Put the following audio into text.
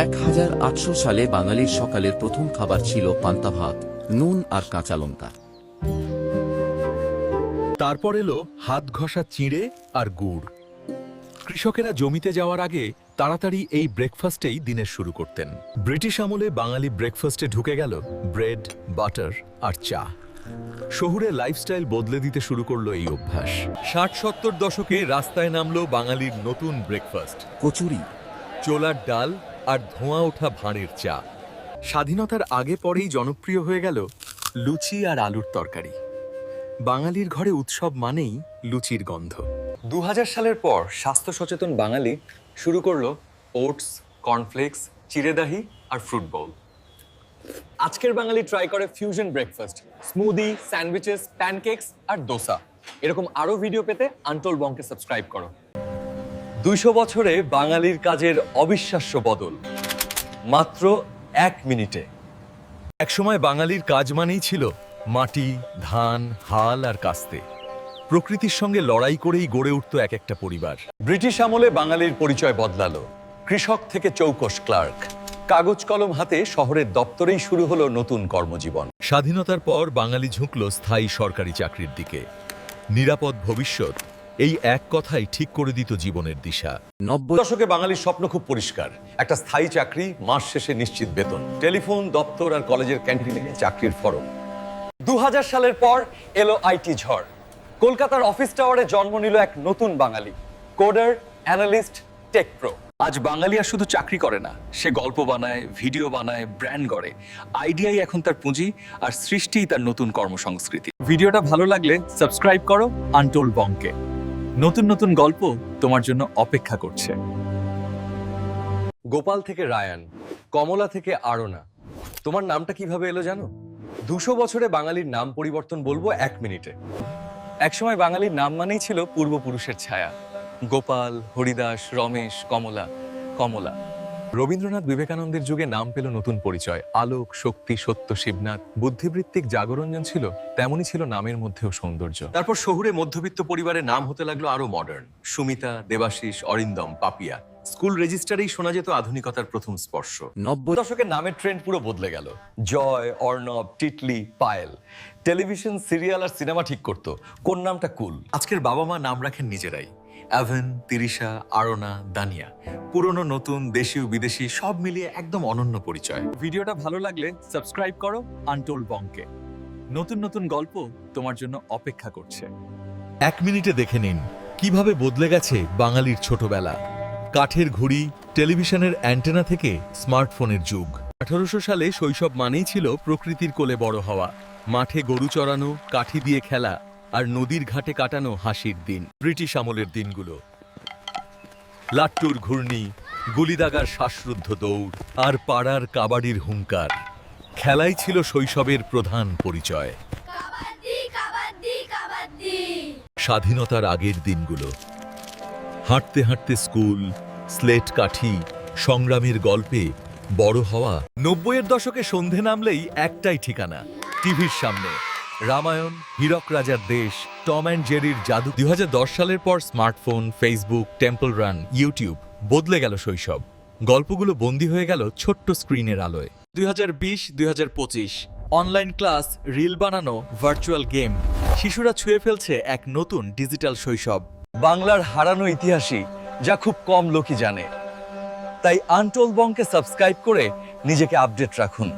1800 সালে বাঙালির সকালের প্রথম খাবার ছিল পান্তা ভাত, নুন আর কাঁচা লঙ্কা। তারপর এলো হাত ঘষা চিঁড়ে আর গুড়। কৃষকেরা জমিতে যাওয়ার আগে তাড়াতাড়ি এই ব্রেকফাস্টেই দিনের শুরু করতেন। ব্রিটিশ আমলে বাঙালি ব্রেকফাস্টে ঢুকে গেল ব্রেড, বাটার আর চা। শহুরে লাইফস্টাইল বদলে দিতে শুরু করলো এই অভ্যাস। 60-70 দশকে রাস্তায় নামলো বাঙালির নতুন ব্রেকফাস্ট, কচুরি, চোলার ডাল আর ধোঁয়া ওঠা ভাঁড়ের চা। স্বাধীনতার আগে পরেই জনপ্রিয় হয়ে গেল লুচি আর আলুর তরকারি। বাঙালির ঘরে উৎসব মানেই লুচির গন্ধ। 2000 সালের পর স্বাস্থ্য সচেতন বাঙালি শুরু করলো ওটস, কর্নফ্লেক্স, চিড়েদাহি আর ফ্রুট বোল। আজকের বাঙালি ট্রাই করে fusion breakfast, smoothie, sandwiches, pancakes আর দোসা। এরকম আরো ভিডিও পেতে আনটোল্ড বংকে সাবস্ক্রাইব করো। 200 বছরে বাঙালির কাজের অবিশ্বাস্য বদল মাত্র 1 মিনিটে। একসময় বাঙালির কাজ মানেই ছিল মাটি, ধান, হাল আর কাস্তে। প্রকৃতির সঙ্গে লড়াই করেই গড়ে উঠত এক একটা পরিবার। ব্রিটিশ আমলে বাঙালির পরিচয় বদলালো। কৃষক থেকে চৌকস ক্লার্ক, কাগজ কলম হাতে শহরের দপ্তরেই শুরু হলো নতুন কর্মজীবন। স্বাধীনতার পর বাঙালি ঝুঁকল স্থায়ী সরকারি চাকরির দিকে। নিরাপদ ভবিষ্যৎ, এই এক কথাই ঠিক করে দিত জীবনের দিশা। 90 দশকে বাঙালির স্বপ্ন খুব পরিষ্কার, একটা স্থায়ী চাকরি, মাস শেষে নিশ্চিত বেতন, টেলিফোন, দপ্তর আর কলেজের ক্যান্টিনে চাকরির ফরম। 2000 সালের পর এলো আইটি ঝড়। কলকাতার অফিস টাওয়ারে জন্ম নিল এক নতুন বাঙালি, কোডার, অ্যানালিস্ট, টেক প্রো। আজ বাঙালি আর শুধু চাকরি করে না, সে গল্প বানায়, ভিডিও বানায়, ব্র্যান্ড গড়ে। আইডিয়াই এখন তার পুঁজি আর সৃষ্টিই তার নতুন কর্মসংস্কৃতি। ভিডিওটা ভালো লাগলে সাবস্ক্রাইব করো আনটোল্ড বংকে। নতুন নতুন গল্প তোমার জন্য অপেক্ষা করছে। গোপাল থেকে রায়ান, কমলা থেকে আরোনা। তোমার নামটা কিভাবে এলো জানো? 200 বছরে বাঙালির নাম পরিবর্তন বলবো 1 মিনিটে। একসময় বাঙালির নাম মানেই ছিল পূর্বপুরুষের ছায়া। গোপাল, হরিদাস, রমেশ, কমলা, কমলা। রবীন্দ্রনাথ বিবেকানন্দের যুগে নাম পেল নতুন পরিচয়। আলোক, শক্তি, সত্য, শিবনাথ। বুদ্ধিবৃত্তিক জাগরণ ছিল, তেমনই ছিল নামের মধ্যেও সৌন্দর্য। তারপর শহুরে মধ্যবিত্ত পরিবারের নাম হতে লাগলো আরো মডার্ন। সুমিতা, দেবাশিস, অরিন্দম, পাপিয়া। স্কুল রেজিস্টারেই শোনা যেত আধুনিকতার প্রথম স্পর্শ। 90 দশকের নামের ট্রেন্ড পুরো বদলে গেল। জয়, অর্ণব, টিটলি, পায়েল। টেলিভিশন, সিরিয়াল আর সিনেমা ঠিক করতো কোন নামটা কুল। আজকের বাবা মা নাম রাখেন নিজেরাই। অ্যাভেন, তিরিশা, আরোনা, দানিয়া। পুরনো নতুন, দেশীয় বিদেশি সব মিলিয়ে একদম অনন্য পরিচয়। ভিডিওটা ভালো লাগলে সাবস্ক্রাইব করো আনটোল্ড বংকে। নতুন নতুন গল্প তোমার জন্য অপেক্ষা করছে। 1 মিনিটে দেখে নিন কিভাবে বদলে গেছে বাঙালির ছোটবেলা। কাঠের ঘুড়ি, টেলিভিশনের অ্যান্টেনা থেকে স্মার্টফোনের যুগ। 1800 সালে শৈশব মানেই ছিল প্রকৃতির কোলে বড় হওয়া, মাঠে গরু চড়ানো, কাঠি দিয়ে খেলা আর নদীর ঘাটে কাটানো হাসির দিন। ব্রিটিশ আমলের দিনগুলো, লাট্টুর ঘূর্ণি, গুলিদাগার শ্বাসরুদ্ধ দৌড় আর পাড়ার কাবাডির হুঙ্কার। খেলাই ছিল শৈশবের প্রধান পরিচয়। স্বাধীনতার আগের দিনগুলো, হাঁটতে হাঁটতে স্কুল, স্লেট কাঠি, সংগ্রামের গল্পে বড় হওয়া। 90-এর দশকে সন্ধে নামলেই একটাই ঠিকানা, টিভির সামনে। রামায়ণ, হীরক রাজার দেশ, টম অ্যান্ড জেরির জাদু। 2010 সালের পর smartphone, Facebook, temple run, YouTube বদলে গেল শৈশব। গল্পগুলো বন্দী হয়ে গেল ছোট্ট স্ক্রিনের আলোয়। 2020-2025 অনলাইন ক্লাস, রিল বানানো, ভার্চুয়াল গেম। শিশুরা ছুঁয়ে ফেলছে এক নতুন ডিজিটাল শৈশব। বাংলার হারানো ইতিহাসই যা খুব কম লোকই জানে। তাই আনটোল্ড বংকে সাবস্ক্রাইব করে নিজেকে আপডেট রাখুন।